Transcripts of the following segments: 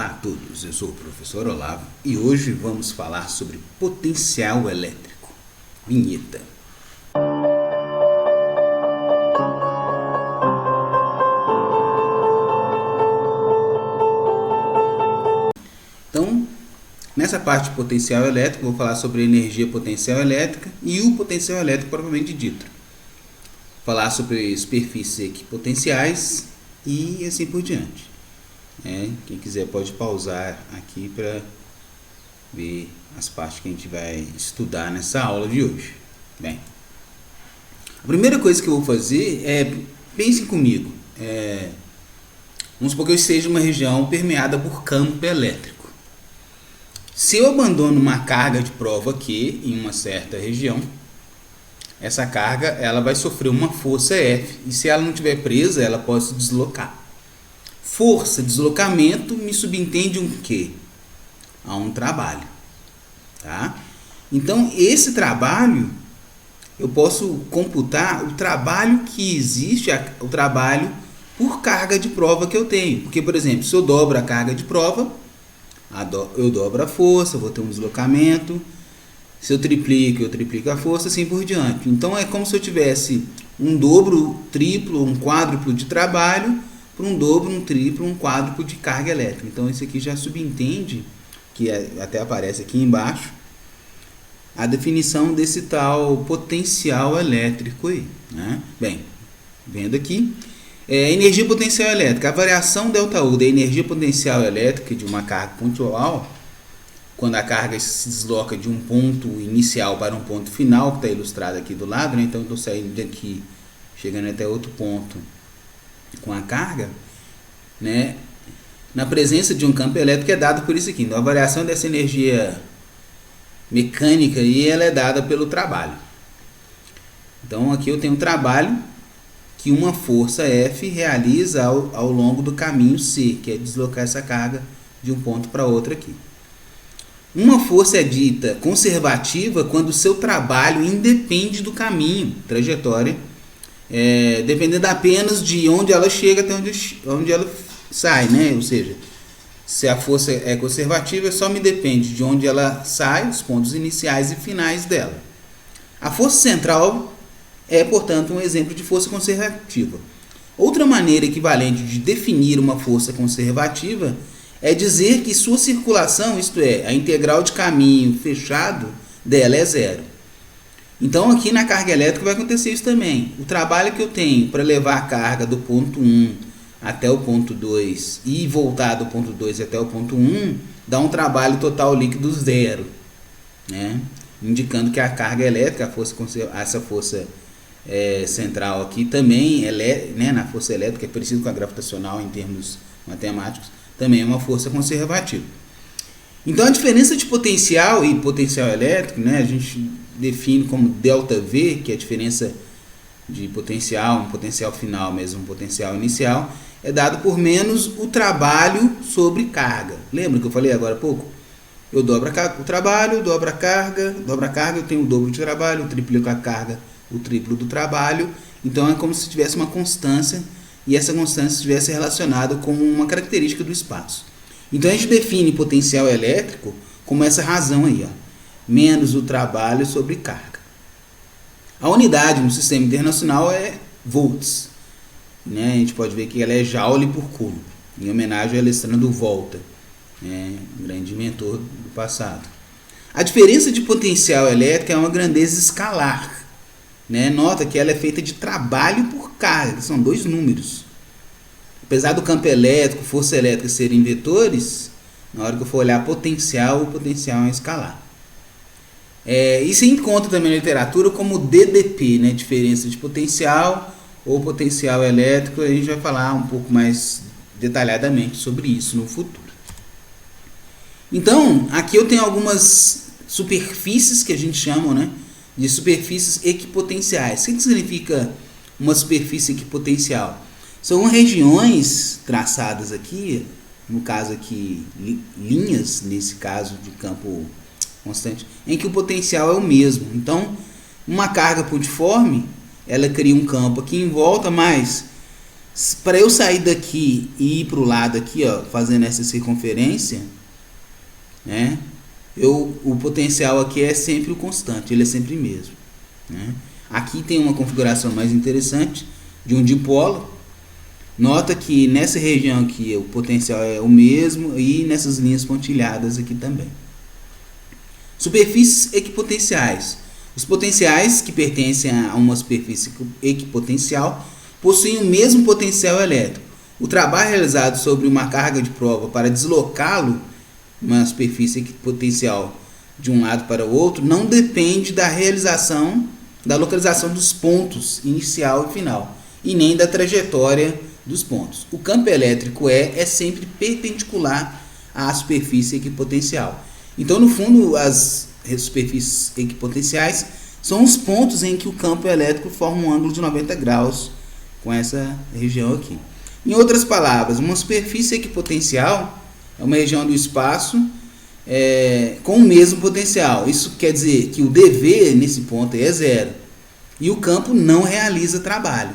Olá a todos, eu sou o professor Olavo e hoje vamos falar sobre potencial elétrico. Vinheta. Então, nessa parte de potencial elétrico, vou falar sobre a energia potencial elétrica e o potencial elétrico propriamente dito. Falar sobre superfícies equipotenciais e assim por diante. Quem quiser pode pausar aqui para ver as partes que a gente vai estudar nessa aula de hoje. Bem, a primeira coisa que eu vou fazer é, pensem comigo, vamos supor que eu esteja em uma região permeada por campo elétrico. Se eu abandono uma carga de prova Q em uma certa região, essa carga ela vai sofrer uma força F e se ela não estiver presa, ela pode se deslocar. Força, deslocamento, me subentende um quê? A um trabalho. Tá? Então, esse trabalho, eu posso computar o trabalho que existe, o trabalho por carga de prova que eu tenho. Porque, por exemplo, se eu dobro a carga de prova, eu dobro a força, vou ter um deslocamento. Se eu triplico a força, assim por diante. Então, é como se eu tivesse um dobro, triplo, um quádruplo de trabalho, para um dobro, um triplo, um quádruplo de carga elétrica. Então, isso aqui já subentende, que até aparece aqui embaixo, a definição desse tal potencial elétrico aí. Né? Bem, vendo aqui, energia potencial elétrica. A variação ΔU da energia potencial elétrica de uma carga pontual, quando a carga se desloca de um ponto inicial para um ponto final, que está ilustrado aqui do lado, né? Então, eu estou saindo daqui, chegando até outro ponto com a carga, né, na presença de um campo elétrico é dado por isso aqui. Então, a variação dessa energia mecânica aí, ela é dada pelo trabalho. Então, aqui eu tenho um trabalho que uma força F realiza ao longo do caminho C, que é deslocar essa carga de um ponto para outro aqui. Uma força é dita conservativa quando o seu trabalho independe do caminho, trajetória, dependendo apenas de onde ela chega até onde ela sai, né? Ou seja, se a força é conservativa, só me depende de onde ela sai, os pontos iniciais e finais dela. A força central é, portanto, um exemplo de força conservativa. Outra maneira equivalente de definir uma força conservativa é dizer que sua circulação, isto é, a integral de caminho fechado dela é zero. Então, aqui na carga elétrica vai acontecer isso também. O trabalho que eu tenho para levar a carga do ponto 1 até o ponto 2 e voltar do ponto 2 até o ponto 1 dá um trabalho total líquido zero, né? Indicando que a carga elétrica, essa força central aqui também, né, na força elétrica, é parecido com a gravitacional em termos matemáticos, também é uma força conservativa. Então, a diferença de potencial e potencial elétrico, né, a gente define como ΔV, que é a diferença de potencial, um potencial final mesmo, um potencial inicial, é dado por menos o trabalho sobre carga. Lembra que eu falei agora há pouco? Eu dobro o trabalho, dobro a carga, eu tenho o dobro de trabalho, eu triplico a carga, o triplo do trabalho. Então, é como se tivesse uma constância e essa constância estivesse relacionada com uma característica do espaço. Então, a gente define potencial elétrico como essa razão aí, ó, menos o trabalho sobre carga. A unidade no sistema internacional é volts, né? A gente pode ver que ela é joule por coulomb, em homenagem a Alessandro Volta, um grande mentor do passado. A diferença de potencial elétrico é uma grandeza escalar, né? Nota que ela é feita de trabalho por carga, que são dois números. Apesar do campo elétrico, força elétrica serem vetores, na hora que eu for olhar potencial, o potencial é escalar. E se encontra também na literatura como DDP, né? Diferença de potencial ou potencial elétrico. A gente vai falar um pouco mais detalhadamente sobre isso no futuro. Então, aqui eu tenho algumas superfícies que a gente chama, né, de superfícies equipotenciais. O que significa uma superfície equipotencial? São regiões traçadas aqui, no caso aqui, linhas, nesse caso de campo constante, em que o potencial é o mesmo. Então, uma carga pontiforme, ela cria um campo aqui em volta, mas Para eu sair daqui e ir para o lado aqui, ó, fazendo essa circunferência, né, o potencial aqui é sempre o constante, ele é sempre o mesmo, né? Aqui tem uma configuração mais interessante de um dipolo. Nota que nessa região aqui o potencial é o mesmo e nessas linhas pontilhadas aqui também. Superfícies equipotenciais. Os potenciais que pertencem a uma superfície equipotencial possuem o mesmo potencial elétrico. O trabalho realizado sobre uma carga de prova para deslocá-lo, uma superfície equipotencial, de um lado para o outro, não depende da localização dos pontos inicial e final, e nem da trajetória dos pontos. O campo elétrico é sempre perpendicular à superfície equipotencial. Então, no fundo, as superfícies equipotenciais são os pontos em que o campo elétrico forma um ângulo de 90 graus com essa região aqui. Em outras palavras, uma superfície equipotencial é uma região do espaço com o mesmo potencial. Isso quer dizer que o dV nesse ponto é zero e o campo não realiza trabalho.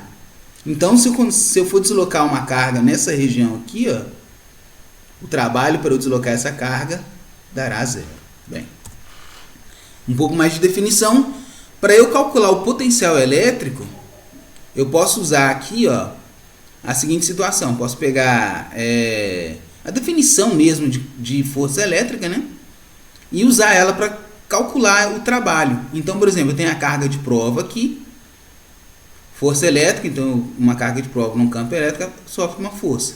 Então, se eu for deslocar uma carga nessa região aqui, ó, o trabalho para eu deslocar essa carga dará zero. Bem, um pouco mais de definição. Para eu calcular o potencial elétrico, eu posso usar aqui, ó, a seguinte situação. Posso pegar a definição mesmo de força elétrica, né, e usar ela para calcular o trabalho. Então, por exemplo, eu tenho a carga de prova aqui, força elétrica. Então, uma carga de prova num campo elétrico sofre uma força.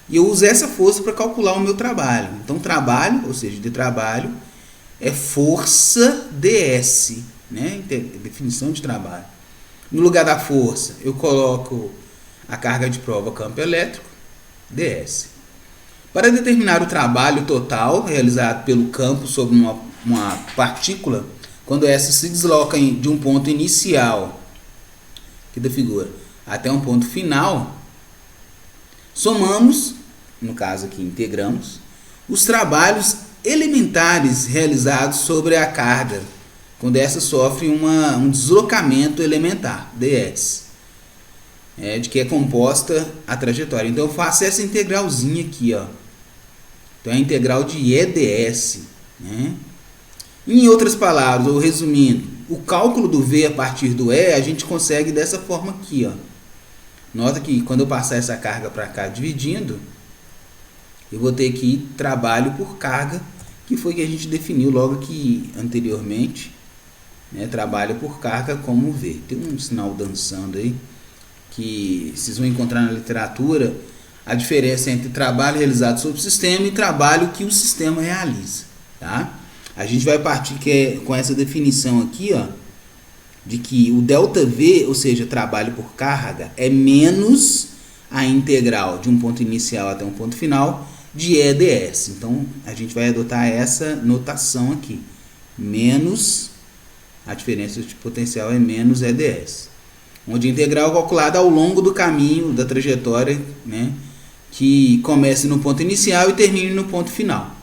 E eu uso essa força para calcular o meu trabalho. Então, trabalho, ou seja, de trabalho, é força ds, né? Definição de trabalho. No lugar da força, eu coloco a carga de prova campo elétrico, ds. Para determinar o trabalho total realizado pelo campo sobre uma partícula, quando essa se desloca de um ponto inicial aqui da figura até um ponto final, somamos, no caso aqui integramos, os trabalhos elementares realizados sobre a carga, quando essa sofre um deslocamento elementar, ds, de que é composta a trajetória. Então eu faço essa integralzinha aqui, ó. Então é a integral de EDS, né? Em outras palavras, ou resumindo, o cálculo do V a partir do E a gente consegue dessa forma aqui, ó. Nota que quando eu passar essa carga para cá dividindo, eu vou ter aqui trabalho por carga, que foi que a gente definiu logo aqui anteriormente, né? Trabalho por carga como V. Tem um sinal dançando aí, que vocês vão encontrar na literatura a diferença entre trabalho realizado sobre o sistema e trabalho que o sistema realiza, tá? A gente vai partir com essa definição aqui, ó, de que o ΔV, ou seja, trabalho por carga, é menos a integral de um ponto inicial até um ponto final de EDS. Então, a gente vai adotar essa notação aqui. Menos, a diferença de potencial é menos EDS. Onde a integral é calculada ao longo do caminho, da trajetória, né, que comece no ponto inicial e termine no ponto final.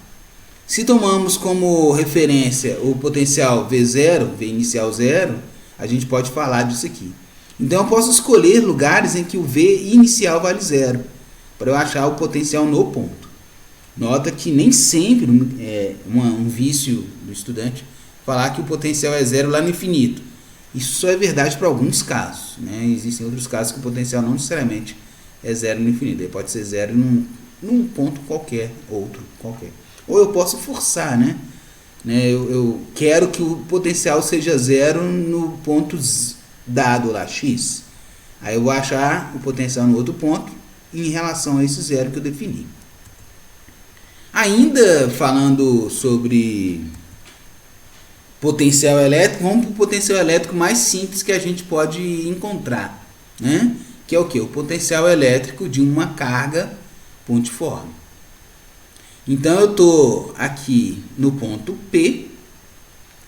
Se tomamos como referência o potencial V0, V inicial 0, a gente pode falar disso aqui. Então eu posso escolher lugares em que o V inicial vale 0, para eu achar o potencial no ponto. Nota que nem sempre é um vício do estudante falar que o potencial é 0 lá no infinito. Isso só é verdade para alguns casos, né? Existem outros casos que o potencial não necessariamente é 0 no infinito. Ele pode ser 0 num ponto qualquer, outro qualquer. Ou eu posso forçar, né? Eu quero que o potencial seja 0 no ponto dado lá, x. Aí eu vou achar o potencial no outro ponto em relação a esse 0 que eu defini. Ainda falando sobre potencial elétrico, vamos para o potencial elétrico mais simples que a gente pode encontrar, né? Que é o que? O potencial elétrico de uma carga pontiforme. Então eu estou aqui no ponto P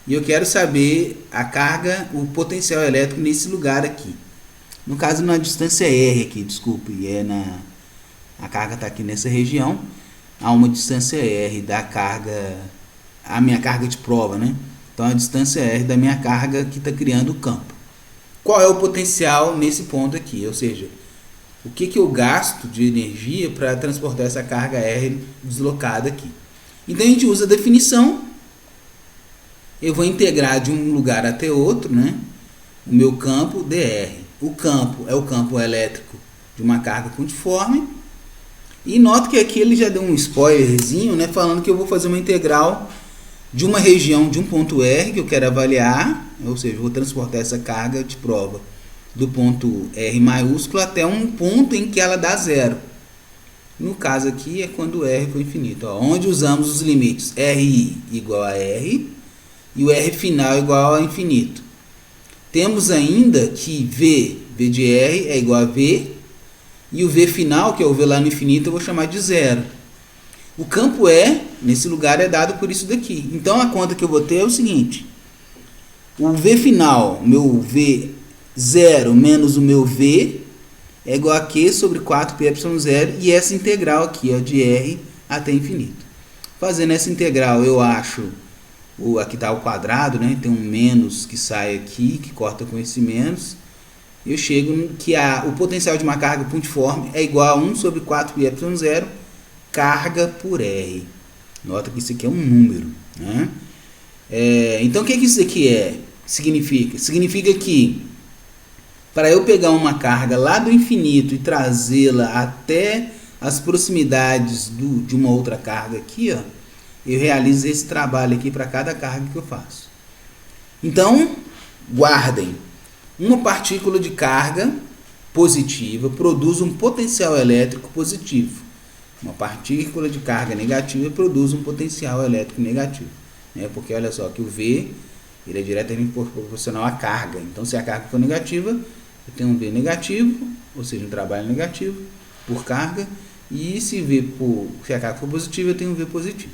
e eu quero saber a carga, o potencial elétrico nesse lugar aqui. No caso, na distância R aqui, desculpe, a carga está aqui nessa região, há uma distância R da carga, a minha carga de prova, né? Então a distância R da minha carga que está criando o campo. Qual é o potencial nesse ponto aqui? Ou seja, o que eu gasto de energia para transportar essa carga R deslocada aqui. Então a gente usa a definição, eu vou integrar de um lugar até outro, né, o meu campo dr. O campo é o campo elétrico de uma carga pontiforme. E note que aqui ele já deu um spoilerzinho, né, falando que eu vou fazer uma integral de uma região de um ponto R que eu quero avaliar, ou seja, eu vou transportar essa carga de prova do ponto R maiúsculo até um ponto em que ela dá zero. No caso aqui é quando R for infinito, ó, onde usamos os limites RI igual a R e o R final igual a infinito. Temos ainda que V de R é igual a V, e o V final, que é o V lá no infinito, eu vou chamar de zero. O campo E, nesse lugar, é dado por isso daqui. Então, a conta que eu vou ter é o seguinte. O V final, meu V0 menos o meu V, é igual a Q sobre 4πε0, e essa integral aqui, ó, de R até infinito. Fazendo essa integral, eu acho, aqui está o quadrado, né? Tem um menos que sai aqui, que corta com esse menos. Eu chego que o potencial de uma carga pontiforme é igual a 1 sobre 4πε0 carga por R. Nota que isso aqui é um número, né? Então o que isso aqui significa? Significa que para eu pegar uma carga lá do infinito e trazê-la até as proximidades de uma outra carga aqui, ó, eu realizo esse trabalho aqui para cada carga que eu faço. Então, guardem. Uma partícula de carga positiva produz um potencial elétrico positivo. Uma partícula de carga negativa produz um potencial elétrico negativo. Né? Porque olha só que o V ele é diretamente proporcional à carga. Então, se a carga for negativa, eu tenho um V negativo, ou seja, um trabalho negativo por carga. E se a carga for positiva, eu tenho um V positivo.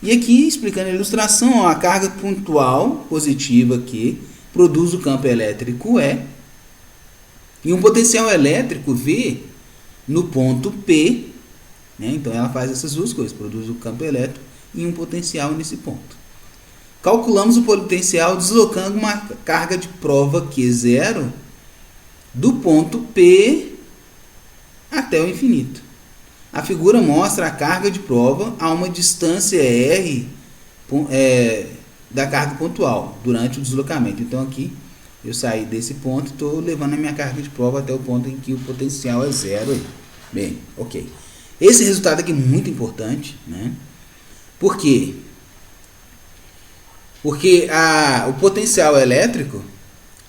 E aqui, explicando a ilustração, ó, a carga pontual positiva aqui produz o campo elétrico E e um potencial elétrico V no ponto P, né? Então ela faz essas duas coisas, produz o campo elétrico e um potencial nesse ponto. Calculamos o potencial deslocando uma carga de prova Q0 do ponto P até o infinito. A figura mostra a carga de prova a uma distância R da carga pontual durante o deslocamento. Então aqui eu saí desse ponto e estou levando a minha carga de prova até o ponto em que o potencial é zero. Bem, ok. Esse resultado aqui é muito importante, né? Por quê? Porque o potencial elétrico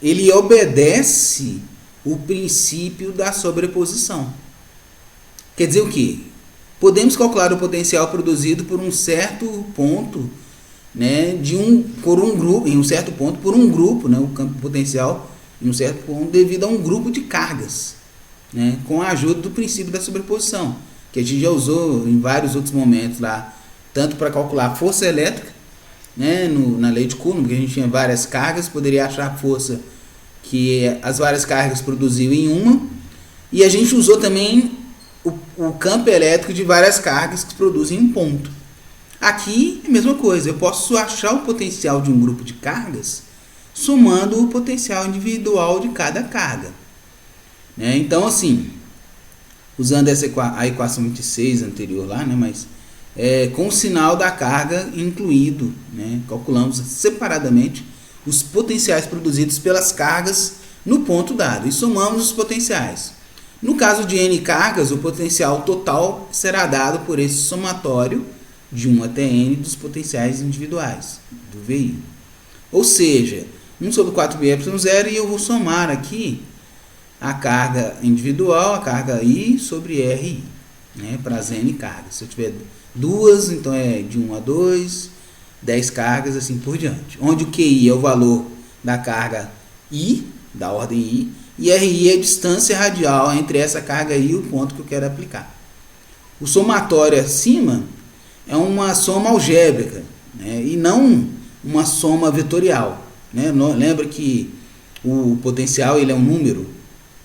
ele obedece o princípio da sobreposição. Quer dizer o quê? Podemos calcular o potencial produzido por um certo ponto, né, por um grupo, em um certo ponto, por um grupo, né, o campo potencial em um certo ponto, devido a um grupo de cargas, né, com a ajuda do princípio da sobreposição, que a gente já usou em vários outros momentos lá, tanto para calcular a força elétrica, né, na lei de Coulomb, que a gente tinha várias cargas, poderia achar a força que as várias cargas produziam em uma, e a gente usou também o campo elétrico de várias cargas que produzem um ponto. Aqui é a mesma coisa, eu posso achar o potencial de um grupo de cargas somando o potencial individual de cada carga. Né? Então, assim, usando a equação 26 anterior lá, né, mas com o sinal da carga incluído, né, calculamos separadamente os potenciais produzidos pelas cargas no ponto dado e somamos os potenciais. No caso de N cargas, o potencial total será dado por esse somatório de 1 até N dos potenciais individuais do VI. Ou seja, 1 sobre 4πε0 e eu vou somar aqui a carga individual, a carga I sobre RI, né, para as N cargas. Se eu tiver duas, então é de 1 a 2, 10 cargas, assim por diante. Onde o QI é o valor da carga I, da ordem I, e RI é a distância radial entre essa carga I e o ponto que eu quero aplicar. O somatório acima é uma soma algébrica, né, e não uma soma vetorial. Né? Lembra que o potencial ele é um número,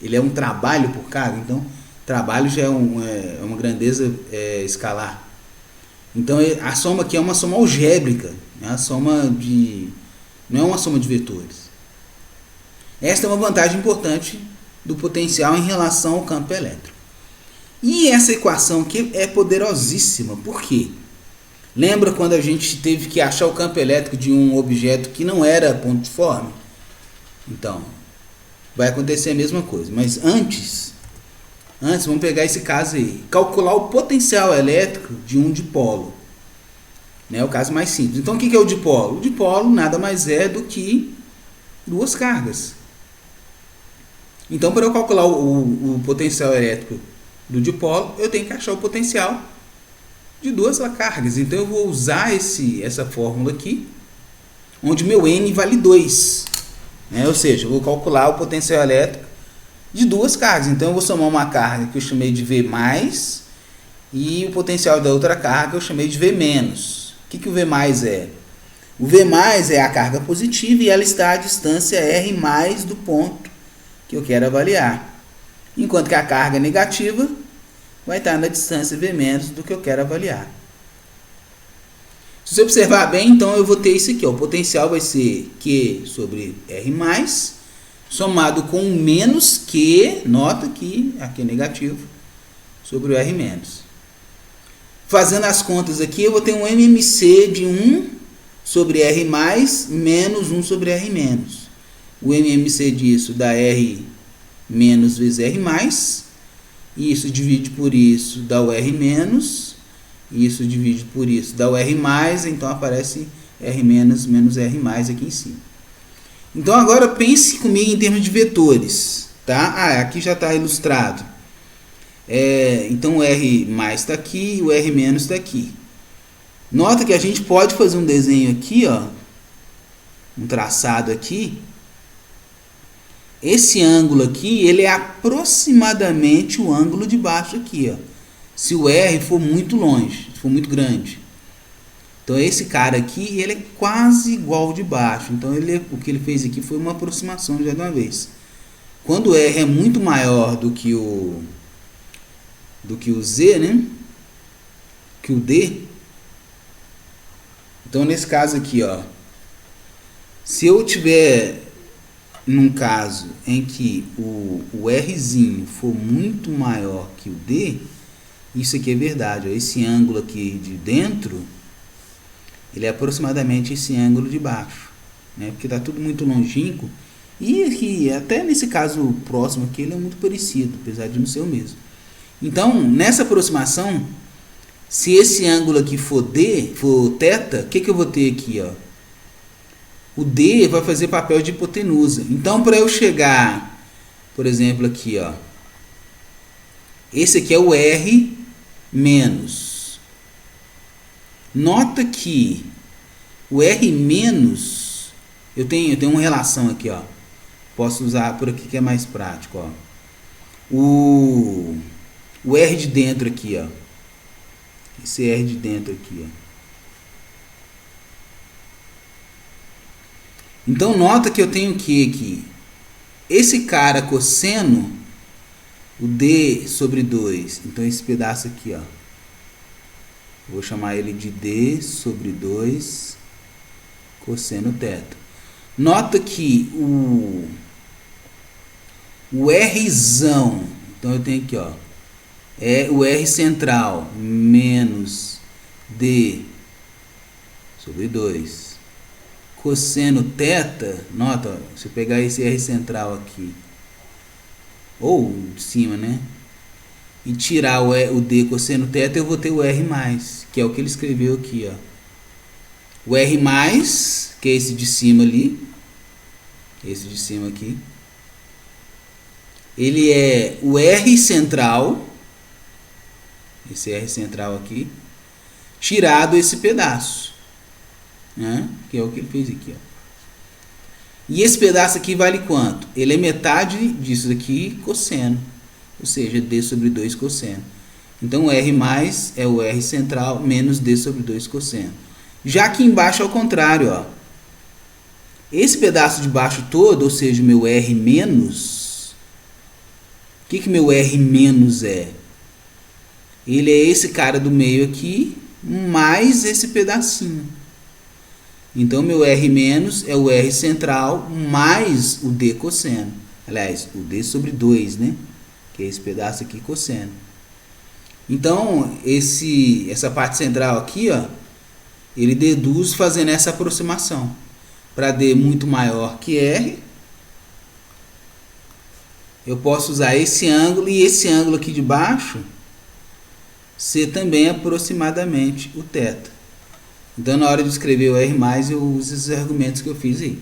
ele é um trabalho por carga, então trabalho já é uma grandeza escalar. Então a soma aqui é uma soma algébrica, né? Não é uma soma de vetores. Esta é uma vantagem importante do potencial em relação ao campo elétrico. E essa equação aqui é poderosíssima, por quê? Lembra quando a gente teve que achar o campo elétrico de um objeto que não era pontiforme? Então, vai acontecer a mesma coisa. Mas antes vamos pegar esse caso aí. Calcular o potencial elétrico de um dipolo. É o caso mais simples. Então, o que é o dipolo? O dipolo nada mais é do que duas cargas. Então, para eu calcular o potencial elétrico do dipolo, eu tenho que achar o potencial de duas cargas. Então eu vou usar essa fórmula aqui, onde meu N vale 2. Ou seja, eu vou calcular o potencial elétrico de duas cargas. Então eu vou somar uma carga que eu chamei de V+, e o potencial da outra carga eu chamei de V-. O que o V+ é? O V+ é a carga positiva e ela está à distância R mais do ponto que eu quero avaliar. Enquanto que a carga negativa vai estar na distância V- do que eu quero avaliar. Se você observar bem, então eu vou ter isso aqui. O potencial vai ser Q sobre R+, somado com o menos Q, nota que aqui é negativo, sobre o R-. Fazendo as contas aqui, eu vou ter um MMC de 1 sobre R+, menos 1 sobre R-. O MMC disso dá R- vezes R+, isso divide por isso dá o R-, isso divide por isso dá o R+, então aparece R- menos R+ aqui em cima. Então agora pense comigo em termos de vetores, tá? Aqui já está ilustrado. Então o R+ está aqui e o R- está aqui. Nota que a gente pode fazer um desenho aqui, um traçado aqui. Esse ângulo aqui, ele é aproximadamente o ângulo de baixo aqui, se o R for muito longe, for muito grande. Então esse cara aqui, ele é quase igual ao de baixo. Então o que ele fez aqui foi uma aproximação já de uma vez. Quando o R é muito maior do que o Z, né? Que o D. Então nesse caso aqui, se eu tiver num caso em que o Rzinho for muito maior que o D, isso aqui é verdade. Esse ângulo aqui de dentro, ele é aproximadamente esse ângulo de baixo, né? Porque está tudo muito longínquo. E aqui, até nesse caso próximo aqui, ele é muito parecido, apesar de não ser o mesmo. Então, nessa aproximação, se esse ângulo aqui for D, for θ, o que eu vou ter aqui, O D vai fazer papel de hipotenusa. Então, para eu chegar, por exemplo, aqui, esse aqui é o R menos. Nota que o R menos, eu tenho uma relação aqui, Posso usar por aqui que é mais prático, O R de dentro aqui, Esse R de dentro aqui, Então, nota que eu tenho que aqui, esse cara cosseno, o D sobre 2. Então, esse pedaço aqui, vou chamar ele de D sobre 2 cosseno θ. Nota que o Rzão, então eu tenho aqui, é o R central menos D sobre 2 cosseno θ. Nota, se eu pegar esse R central aqui, ou de cima, né, e tirar o D cosseno θ, eu vou ter o R+, que é o que ele escreveu aqui, O R+, que é esse de cima ali, esse de cima aqui, ele é o R central, esse R central aqui, tirado esse pedaço, né? Que é o que ele fez aqui, E esse pedaço aqui vale quanto? Ele é metade disso aqui cosseno, ou seja, D sobre 2 cosseno. Então o R+ é o R central menos D sobre 2 cosseno. Já aqui embaixo é o contrário, Esse pedaço de baixo todo, ou seja, o meu R menos, o que meu R menos é? Ele é esse cara do meio aqui, mais esse pedacinho. Então, meu R menos é o R central mais o D cosseno. Aliás, o D sobre 2, né? Que é esse pedaço aqui, cosseno. Então, essa parte central aqui, ó, ele deduz fazendo essa aproximação. Para D muito maior que R, eu posso usar esse ângulo e esse ângulo aqui de baixo ser também aproximadamente o θ. Então, na hora de escrever o R+, eu uso esses argumentos que eu fiz aí.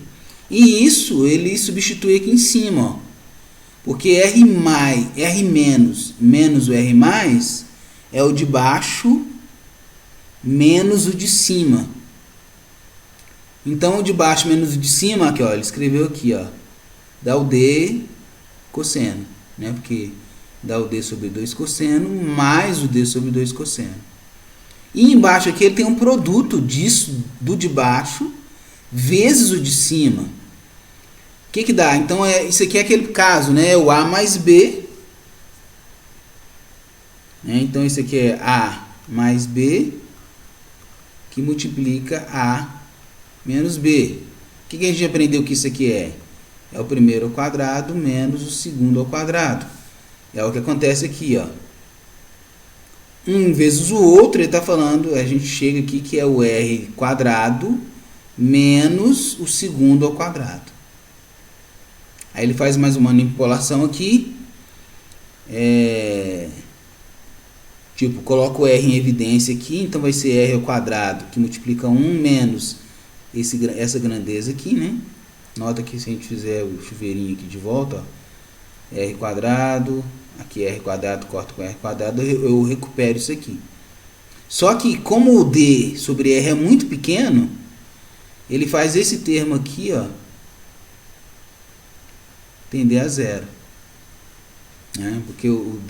E isso ele substitui aqui em cima, ó. Porque R menos o R+, é o de baixo menos o de cima. Então, o de baixo menos o de cima, aqui, ó, ele escreveu aqui, ó, dá o D cosseno, né? Porque dá o D sobre 2 cosseno mais o D sobre 2 cosseno. E embaixo aqui ele tem um produto disso, do de baixo, vezes o de cima. O que dá? Então, isso aqui é aquele caso, né? O A mais B. Né? Então, isso aqui é A mais B, que multiplica A menos B. O que a gente aprendeu que isso aqui é? É o primeiro ao quadrado menos o segundo ao quadrado. É o que acontece aqui, ó. Um vezes o outro, ele está falando, a gente chega aqui que é o R quadrado menos o segundo ao quadrado. Aí ele faz mais uma manipulação aqui. Tipo, coloca o R em evidência aqui, então vai ser R ao quadrado, que multiplica 1 menos essa grandeza aqui, né? Nota que se a gente fizer o chuveirinho aqui de volta, ó, R quadrado, aqui R quadrado, corta com R quadrado, eu recupero isso aqui. Só que como o D sobre R é muito pequeno, ele faz esse termo aqui, ó, tender a zero. Né? Porque o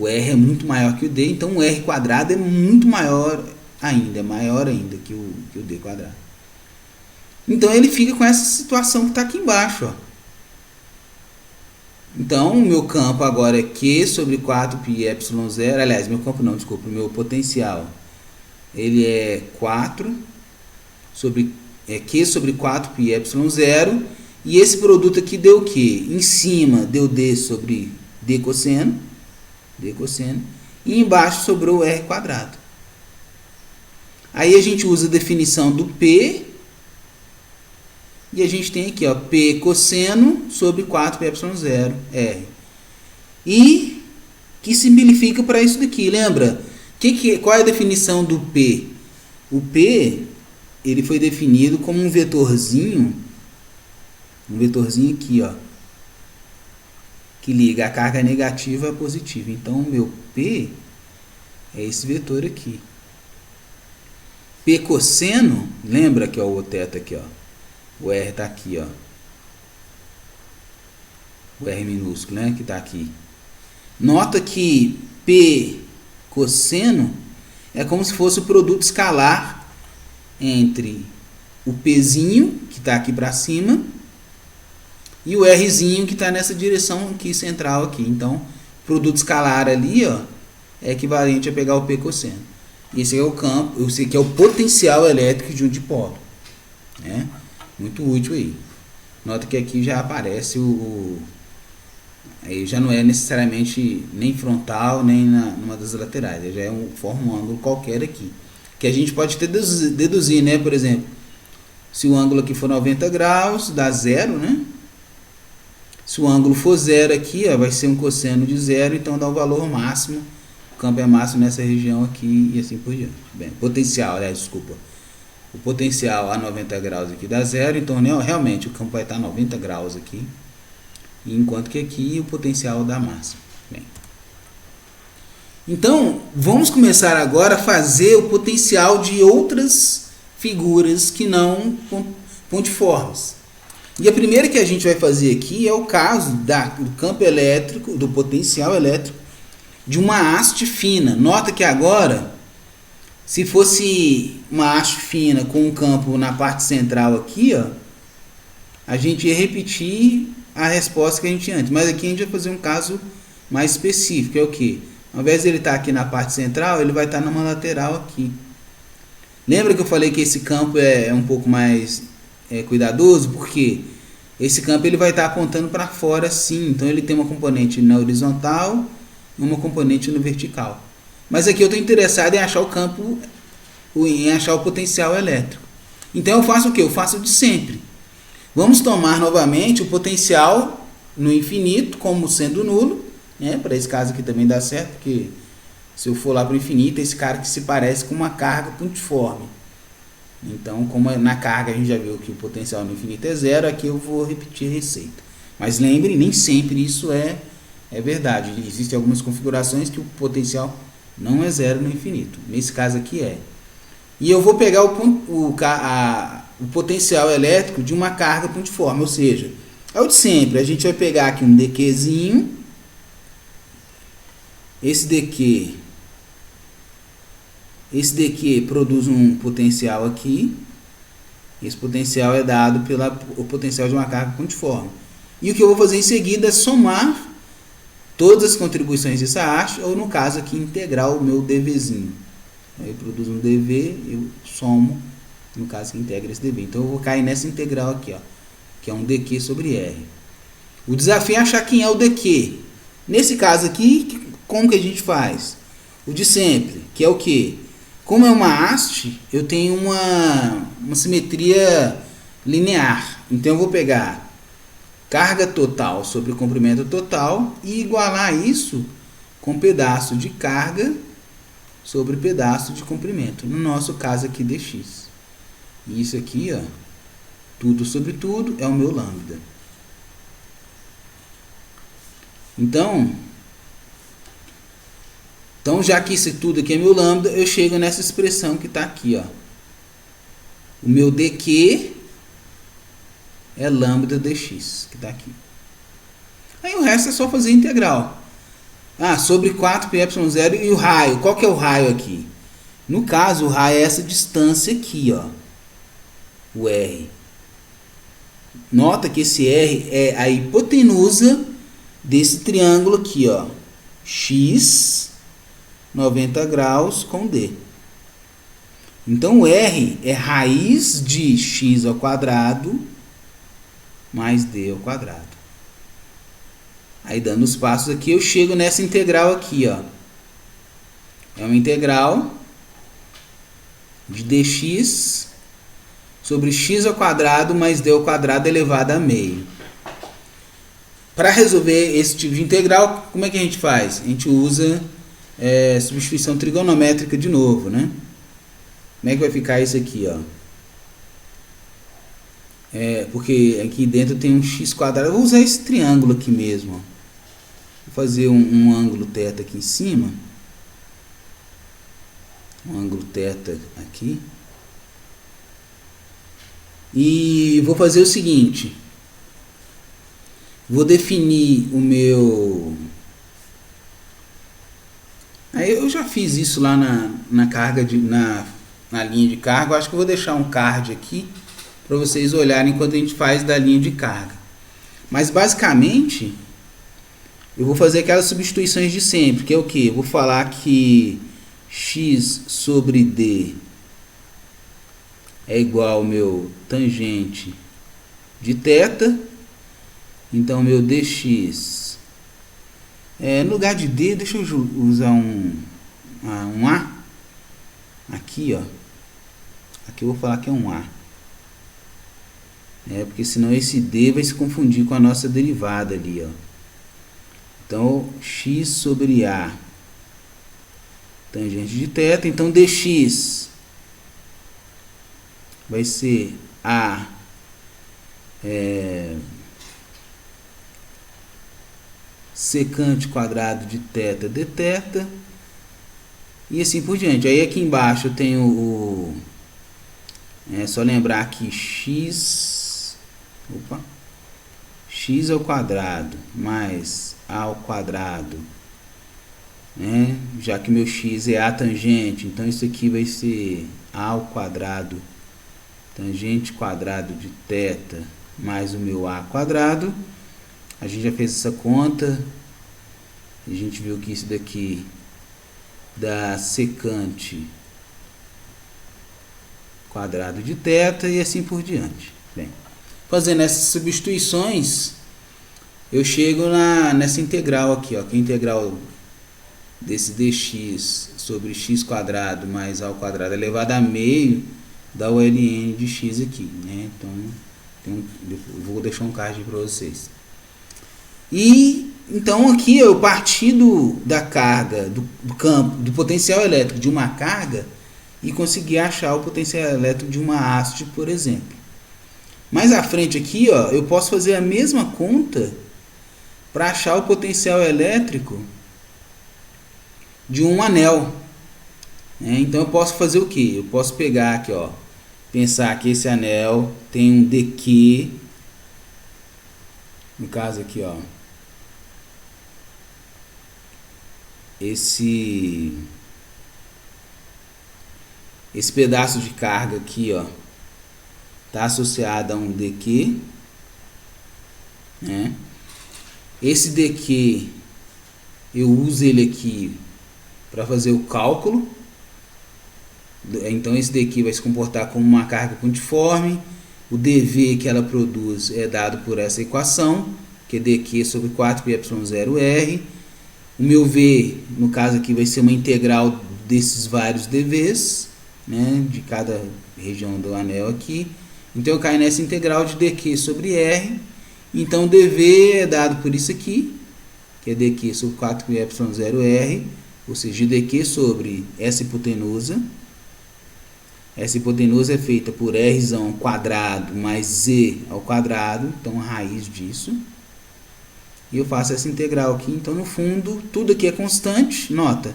R é muito maior que o D, então o R quadrado é muito maior ainda, é maior ainda que o D quadrado. Então ele fica com essa situação que está aqui embaixo, ó. Então, o meu campo agora é Q sobre 4πε0. Aliás, meu campo não, desculpa, o meu potencial. Ele é 4 sobre Q sobre 4πε0. E esse produto aqui deu o quê? Em cima deu D sobre D cosseno. E embaixo sobrou o R quadrado. Aí a gente usa a definição do P. E a gente tem aqui, ó, P cosseno sobre 4πε0 R. E que simplifica para isso daqui. Lembra? Qual é a definição do P? O P ele foi definido como um vetorzinho aqui, ó, que liga a carga negativa à positiva. Então, o meu P é esse vetor aqui. P cosseno, lembra que ó, o θ aqui, ó. O R está aqui, ó. O R minúsculo, né? Que está aqui. Nota que P cosseno é como se fosse o produto escalar entre o Pzinho, que está aqui para cima, e o Rzinho, que está nessa direção aqui, central aqui. Então, produto escalar ali, ó, é equivalente a pegar o P cosseno. Esse é o campo, esse aqui é o potencial elétrico de um dipolo, né? Muito útil aí. Nota que aqui já aparece aí já não é necessariamente nem frontal, nem numa das laterais. Já forma um ângulo qualquer aqui. Que a gente pode deduzir, né? Por exemplo, se o ângulo aqui for 90 graus, dá zero, né? Se o ângulo for zero aqui, ó, vai ser um cosseno de zero, então dá o valor máximo. O campo é máximo nessa região aqui e assim por diante. Bem, potencial, aliás, desculpa. O potencial a 90 graus aqui dá zero, então realmente o campo vai estar 90 graus aqui, enquanto que aqui o potencial dá máximo. Bem, então, vamos começar agora a fazer o potencial de outras figuras que não pontiformes. E a primeira que a gente vai fazer aqui é o caso do campo elétrico, do potencial elétrico de uma haste fina. Nota que agora, se fosse uma haste fina com um campo na parte central aqui, ó, a gente ia repetir a resposta que a gente tinha antes. Mas aqui a gente vai fazer um caso mais específico. É o quê? Ao invés de ele estar aqui na parte central, ele vai estar numa lateral aqui. Lembra que eu falei que esse campo é um pouco mais cuidadoso? Porque esse campo ele vai estar apontando para fora sim, então ele tem uma componente na horizontal e uma componente no vertical. Mas aqui eu estou interessado em achar o campo, em achar o potencial elétrico. Então eu faço o que? Eu faço de sempre. Vamos tomar novamente o potencial no infinito como sendo nulo, né? Para esse caso aqui também dá certo, porque se eu for lá para o infinito, esse cara que se parece com uma carga pontiforme. Então, como na carga a gente já viu que o potencial no infinito é zero, aqui eu vou repetir a receita. Mas lembre, nem sempre isso é verdade. Existem algumas configurações que o potencial não é zero no infinito. Nesse caso aqui é. E eu vou pegar o potencial elétrico de uma carga pontiforme, ou seja, é o de sempre. A gente vai pegar aqui um dQzinho. Esse dQ produz um potencial aqui. Esse potencial é dado pelo potencial de uma carga pontiforme. E o que eu vou fazer em seguida é somar todas as contribuições dessa haste, ou no caso aqui integrar o meu dVzinho. Aí eu produzo um dV, eu somo, no caso que integra esse dV. Então eu vou cair nessa integral aqui, ó, que é um dQ sobre R. O desafio é achar quem é o dQ. Nesse caso aqui, como que a gente faz? O de sempre, que é o quê? Como é uma haste, eu tenho uma simetria linear. Então eu vou pegar carga total sobre o comprimento total e igualar isso com pedaço de carga sobre pedaço de comprimento. No nosso caso aqui, dx. E isso aqui, ó, tudo sobre tudo, é o meu lambda. Então, já que isso tudo aqui é meu lambda, eu chego nessa expressão que está aqui, ó. O meu dq é lambda dx, que está aqui. Aí o resto é só fazer integral. Sobre 4πε0 e o raio. Qual que é o raio aqui? No caso, o raio é essa distância aqui, ó. O R. Nota que esse R é a hipotenusa desse triângulo aqui, ó. X, 90 graus com D. Então, o R é raiz de x ao quadrado mais D ao quadrado. Aí, dando os passos aqui, eu chego nessa integral aqui, ó. É uma integral de dx sobre x ao quadrado mais d ao quadrado elevado a meio. Para resolver esse tipo de integral, como é que a gente faz? A gente usa substituição trigonométrica de novo, né? Como é que vai ficar isso aqui, ó? Porque aqui dentro tem um x quadrado. Eu vou usar esse triângulo aqui mesmo, ó. Vou fazer um ângulo θ aqui em cima. Um ângulo θ aqui. E vou fazer o seguinte. Vou definir o meu... Aí eu já fiz isso lá na carga na linha de carga. Eu acho que eu vou deixar um card aqui para vocês olharem enquanto a gente faz da linha de carga. Mas basicamente eu vou fazer aquelas substituições de sempre, que é o que? Eu vou falar que x sobre d é igual ao meu tangente de θ. Então, meu dx, no lugar de d, deixa eu usar um a. Aqui, ó. Aqui eu vou falar que é um a. Porque senão esse d vai se confundir com a nossa derivada ali, ó. Então, x sobre a tangente de θ. Então, dx vai ser a secante quadrado de θ dθ. E assim por diante. Aí aqui embaixo eu tenho só lembrar que x ao quadrado mais a ao quadrado, né? Já que meu x é a tangente, então isso aqui vai ser a ao quadrado tangente quadrado de θ mais o meu a quadrado. A gente já fez essa conta. A gente viu que isso daqui dá secante quadrado de θ e assim por diante. Bem, Fazendo essas substituições, eu chego nessa integral aqui, ó, que é a integral desse dx sobre x quadrado mais a ao quadrado elevado a meio da ULN de x aqui, né? Então, eu vou deixar um card para vocês. E então aqui eu parti da carga, do campo, do potencial elétrico de uma carga e consegui achar o potencial elétrico de uma haste, por exemplo. Mais à frente aqui, ó, eu posso fazer a mesma conta para achar o potencial elétrico de um anel. Então eu posso fazer o que? Eu posso pegar aqui, ó, pensar que esse anel tem um dq, no caso aqui, ó, esse pedaço de carga aqui, ó, está associado a um dq, né? Esse dq eu uso ele aqui para fazer o cálculo. Então esse daqui vai se comportar como uma carga pontiforme. O dV que ela produz é dado por essa equação, que é dq sobre 4πε0r. O meu V, no caso aqui, vai ser uma integral desses vários dVs, né, de cada região do anel aqui. Então eu caio nessa integral de dq sobre r. Então o dV é dado por isso aqui, que é dq sobre 4πε0r, ou seja, dq sobre essa hipotenusa. Essa hipotenusa é feita por r ao quadrado mais z ao quadrado, então a raiz disso. E eu faço essa integral aqui, então no fundo tudo aqui é constante, nota.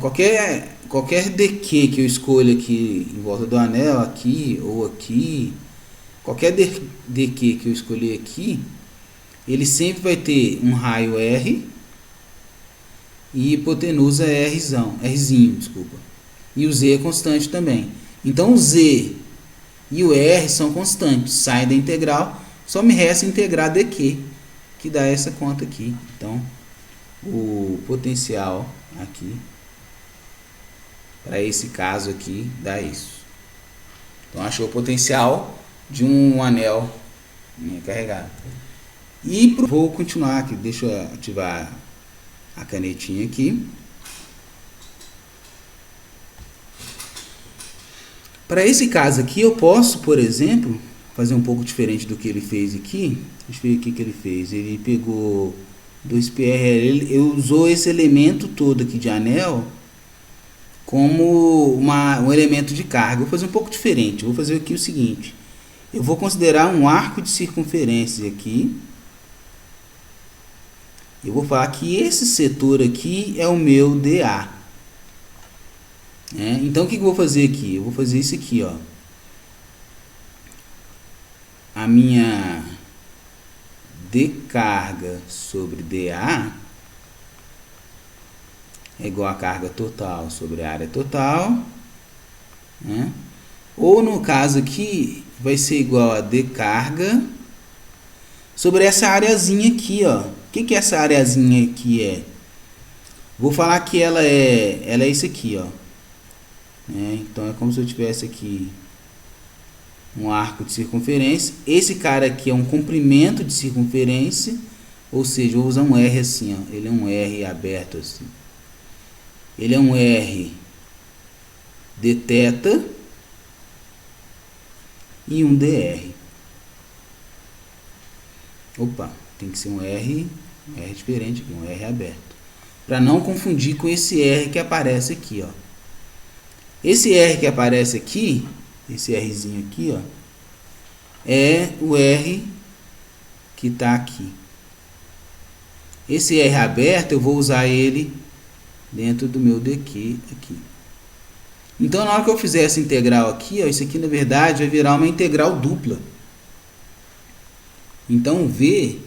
Qualquer dq que eu escolha aqui em volta do anel, aqui ou aqui, qualquer dq que eu escolher aqui, ele sempre vai ter um raio r e hipotenusa rzinho, desculpa. E o z é constante também. Então o z e o r são constantes, saem da integral, só me resta integrar dq, que dá essa conta aqui. Então o potencial aqui, para esse caso aqui, dá isso. Então achou o potencial de um anel, né, carregado. E vou continuar aqui, deixa eu ativar a canetinha aqui. Para esse caso aqui, eu posso, por exemplo, fazer um pouco diferente do que ele fez aqui. Deixa eu ver o que ele fez. Ele pegou 2PRL, ele usou esse elemento todo aqui de anel como um elemento de carga. Vou fazer um pouco diferente. Vou fazer aqui o seguinte. Eu vou considerar um arco de circunferência aqui. Eu vou falar que esse setor aqui é o meu DA. Então o que eu vou fazer aqui? Eu vou fazer isso aqui, ó. A minha D carga sobre DA é igual a carga total sobre a área total, né? Ou no caso aqui vai ser igual a D carga sobre essa areazinha aqui, ó. O que essa areazinha aqui é? Vou falar que ela é isso aqui, ó. Então é como se eu tivesse aqui um arco de circunferência. Esse cara aqui é um comprimento de circunferência, ou seja, eu vou usar um R assim, ó. Ele é um R aberto assim. Ele é um R de θ e um dr. Opa, tem que ser um R diferente aqui, um R aberto, para não confundir com esse R que aparece aqui, ó. Esse R que aparece aqui, esse Rzinho aqui, ó, é o R que está aqui. Esse R aberto eu vou usar ele dentro do meu dq aqui. Então na hora que eu fizer essa integral aqui, ó, isso aqui na verdade vai virar uma integral dupla. Então V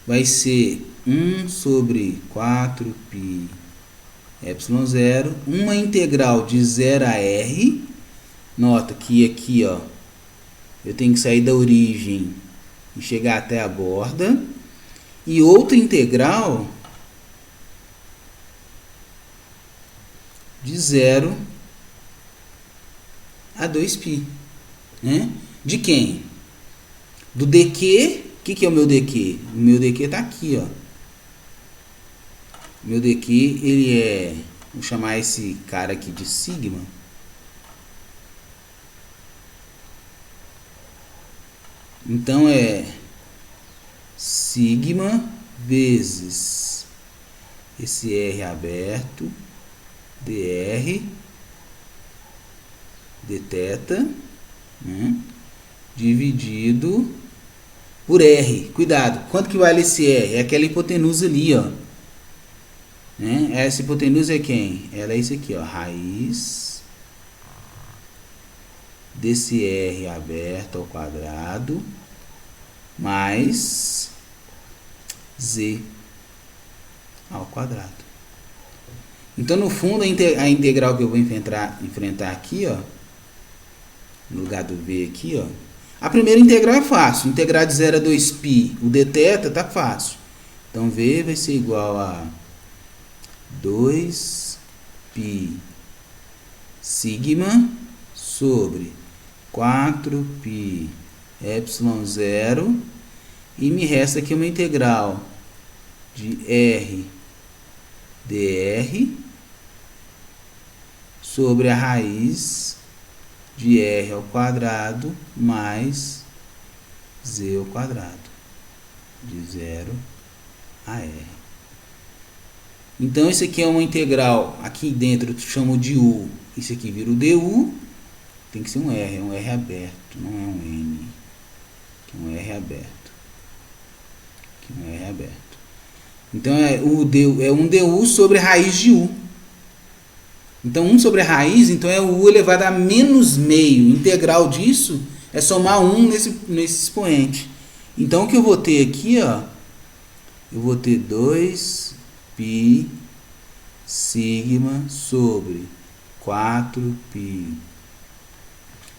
vai ser 1 sobre 4π ε0, uma integral de 0 a r. Nota que aqui, ó, eu tenho que sair da origem e chegar até a borda. E outra integral de 0 a 2π, né? De quem? Do dq, o que é o meu dq? O meu dq está aqui, ó. O meu dq, ele é, vou chamar esse cara aqui de sigma. Então é sigma vezes esse R aberto, dr, dθ, né, dividido por R. Cuidado, quanto que vale esse R? É aquela hipotenusa ali, ó. Né? Essa hipotenusa é quem? Ela é isso aqui, ó, raiz desse R aberto ao quadrado mais Z ao quadrado. Então, no fundo, a integral que eu vou enfrentar aqui, ó, no lugar do V aqui, ó, a primeira integral é fácil. Integrar de 0 a 2π, o dθ tá fácil. Então, V vai ser igual a 2π sigma sobre 4π epsilon 0, e me resta aqui uma integral de R dr sobre a raiz de R ao quadrado mais Z ao quadrado, de 0 a R. Então, isso aqui é uma integral, aqui dentro eu chamo de U, isso aqui vira o du, tem que ser um R, é um R aberto, não é um N, que é um R aberto, que é um R aberto. Então, é um du sobre a raiz de U. Então, 1 sobre a raiz, então é o U elevado a menos meio. Integral disso é somar 1 nesse expoente. Então, o que eu vou ter aqui, ó, eu vou ter 2π sigma sobre 4π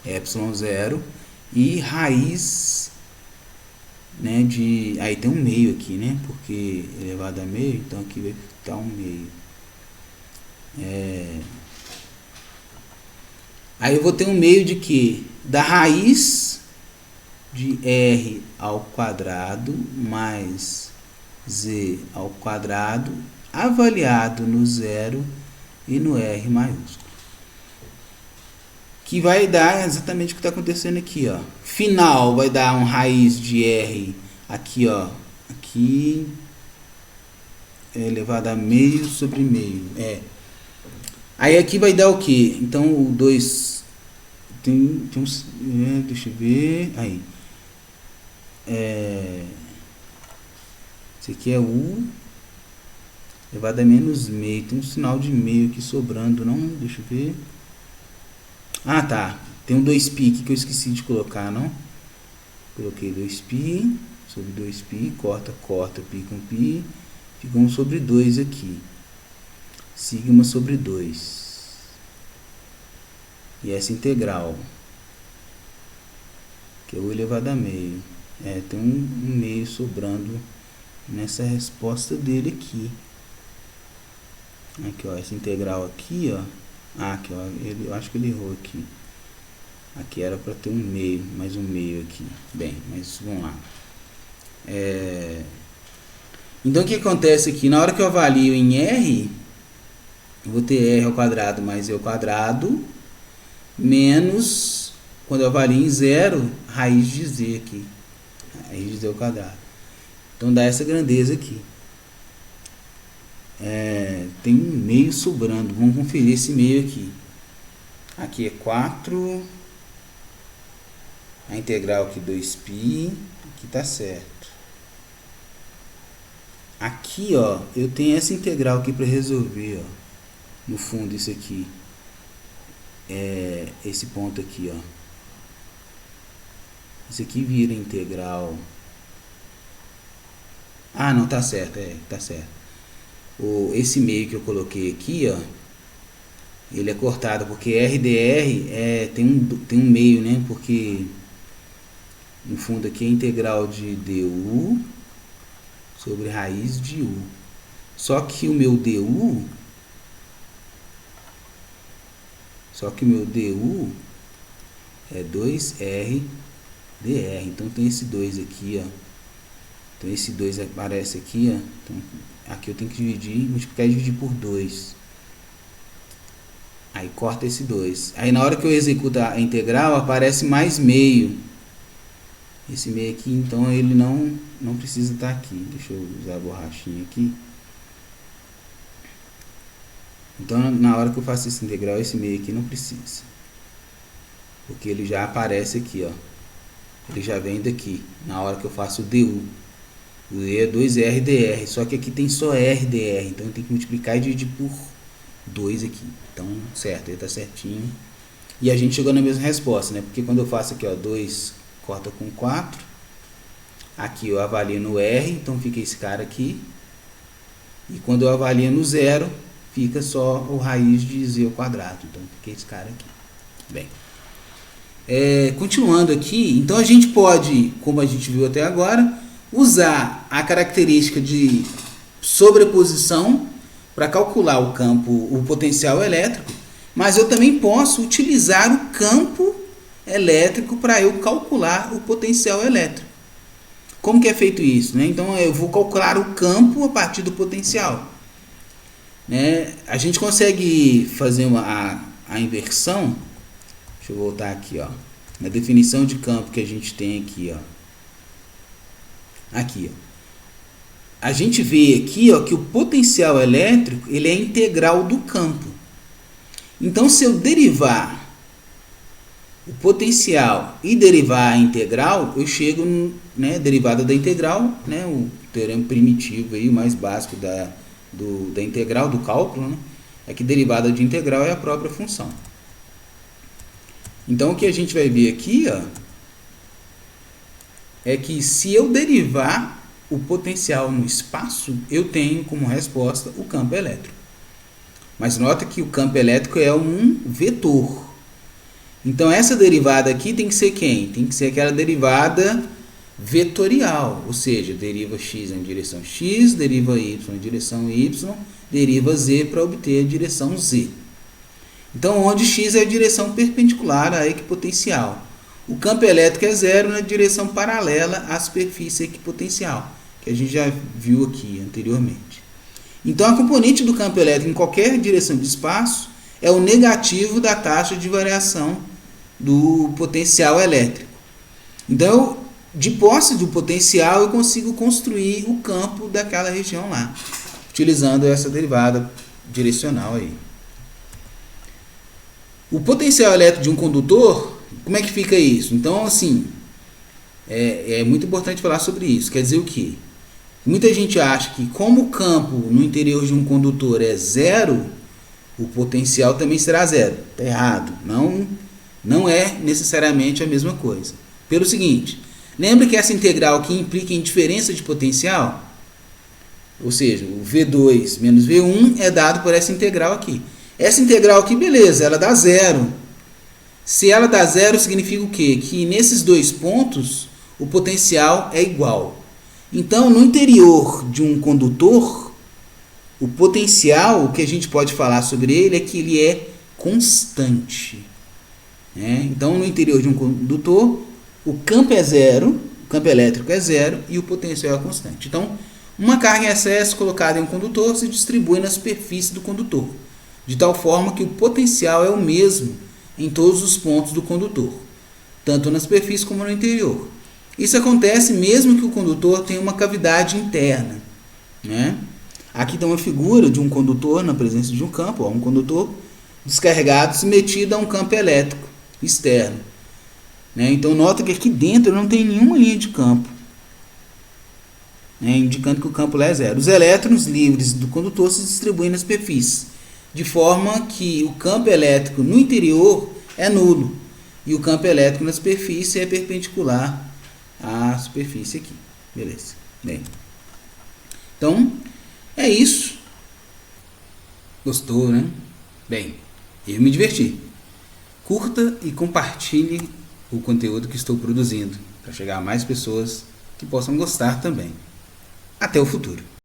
epsilon 0 e raiz, né, de... Aí tem um meio aqui, né, porque elevado a meio, então aqui vai estar um meio. Aí eu vou ter um meio de quê? Da raiz de R ao quadrado mais Z ao quadrado avaliado no 0 e no R maiúsculo. Que vai dar exatamente o que está acontecendo aqui, ó. Final vai dar um raiz de R aqui, ó. Aqui é elevado a meio sobre meio. Aí aqui vai dar o que? Então o 2 tem uns, deixa eu ver. Aí. Esse aqui é U elevado a menos meio. Tem um sinal de meio aqui sobrando, não? Deixa eu ver. Ah, tá. Tem um 2π aqui que eu esqueci de colocar, não? Coloquei 2π sobre 2π, corta π com π, fica 1 sobre 2 aqui. Sigma sobre 2. E essa integral, que é U elevado a meio. Tem um meio sobrando nessa resposta dele aqui. Aqui, ó, essa integral aqui, ó. Aqui, ó, eu acho que ele errou aqui. Aqui era para ter um meio, mais um meio aqui. Bem, mas vamos lá. Então, o que acontece aqui? Na hora que eu avalio em R, eu vou ter R ao quadrado mais E ao quadrado, menos, quando eu avalio em 0, raiz de Z aqui. Raiz de Z ao quadrado. Então, dá essa grandeza aqui. Tem um meio sobrando. Vamos conferir esse meio aqui. Aqui é 4. A integral aqui 2π. Aqui tá certo. Aqui, ó, eu tenho essa integral aqui para resolver, ó. No fundo, isso aqui. Esse ponto aqui, ó. Isso aqui vira integral. Ah, não, tá certo. Tá certo. Esse meio que eu coloquei aqui, ó, ele é cortado porque RdR tem um meio, né? Porque no fundo aqui é integral de du sobre raiz de U. Só que o meu du é 2R dr. Então tem esse 2 aqui, ó. Então esse 2 aparece aqui, ó. Então, aqui eu tenho que dividir, multiplicar e dividir por 2. Aí corta esse 2. Aí na hora que eu executo a integral, aparece mais meio. Esse meio aqui, então ele não precisa estar aqui. Deixa eu usar a borrachinha aqui. Então na hora que eu faço essa integral, esse meio aqui não precisa. Porque ele já aparece aqui, ó. Ele já vem daqui, na hora que eu faço o DU. O D é 2R dr, só que aqui tem só R dr, então eu tenho que multiplicar e dividir por 2 aqui. Então, certo, ele está certinho. E a gente chegou na mesma resposta, né? Porque quando eu faço aqui, ó, 2 corta com 4. Aqui eu avalio no R, então fica esse cara aqui. E quando eu avalio no 0, fica só o raiz de z ao quadrado. Então fica esse cara aqui. Bem, continuando aqui, então a gente pode, como a gente viu até agora, usar a característica de sobreposição para calcular o campo, o potencial elétrico, mas eu também posso utilizar o campo elétrico para eu calcular o potencial elétrico. Como que é feito isso, né? Então eu vou calcular o campo a partir do potencial, né? A gente consegue fazer a inversão. Deixa eu voltar aqui, ó, na definição de campo que a gente tem aqui, ó. Aqui, ó. A gente vê aqui, ó, que o potencial elétrico ele é integral do campo. Então, se eu derivar o potencial e derivar a integral, eu chego, né, derivada da integral, né, o teorema primitivo aí, o mais básico da integral, do cálculo, né, é que derivada de integral é a própria função. Então, o que a gente vai ver aqui, ó, é que se eu derivar o potencial no espaço, eu tenho como resposta o campo elétrico. Mas nota que o campo elétrico é um vetor. Então essa derivada aqui tem que ser quem? Tem que ser aquela derivada vetorial, ou seja, deriva x em direção x, deriva y em direção y, deriva z para obter a direção z. Então onde x é a direção perpendicular à equipotencial. O campo elétrico é zero na direção paralela à superfície equipotencial, que a gente já viu aqui anteriormente. Então, a componente do campo elétrico em qualquer direção de espaço é o negativo da taxa de variação do potencial elétrico. Então, de posse do potencial, eu consigo construir o campo daquela região lá, utilizando essa derivada direcional aí. O potencial elétrico de um condutor, como é que fica isso? Então, assim, é muito importante falar sobre isso. Quer dizer o quê? Muita gente acha que como o campo no interior de um condutor é zero, o potencial também será zero. Está errado. Não é necessariamente a mesma coisa. Pelo seguinte, lembra que essa integral aqui implica em diferença de potencial? Ou seja, o V2 menos V1 é dado por essa integral aqui. Essa integral aqui, beleza, ela dá zero. Se ela dá zero, significa o quê? Que nesses dois pontos, o potencial é igual. Então, no interior de um condutor, o potencial, o que a gente pode falar sobre ele é que ele é constante, né? Então, no interior de um condutor, o campo é zero, o campo elétrico é zero e o potencial é constante. Então, uma carga em excesso colocada em um condutor se distribui na superfície do condutor, de tal forma que o potencial é o mesmo em todos os pontos do condutor, tanto na superfície como no interior. Isso acontece mesmo que o condutor tenha uma cavidade interna, né? Aqui tem uma figura de um condutor na presença de um campo, ó, um condutor descarregado submetido a um campo elétrico externo, né? Então nota que aqui dentro não tem nenhuma linha de campo, né, indicando que o campo lá é zero. Os elétrons livres do condutor se distribuem na superfície, de forma que o campo elétrico no interior é nulo e o campo elétrico na superfície é perpendicular à superfície aqui. Beleza. Bem, então é isso. Gostou, né? Bem, eu me diverti. Curta e compartilhe o conteúdo que estou produzindo para chegar a mais pessoas que possam gostar também. Até o futuro.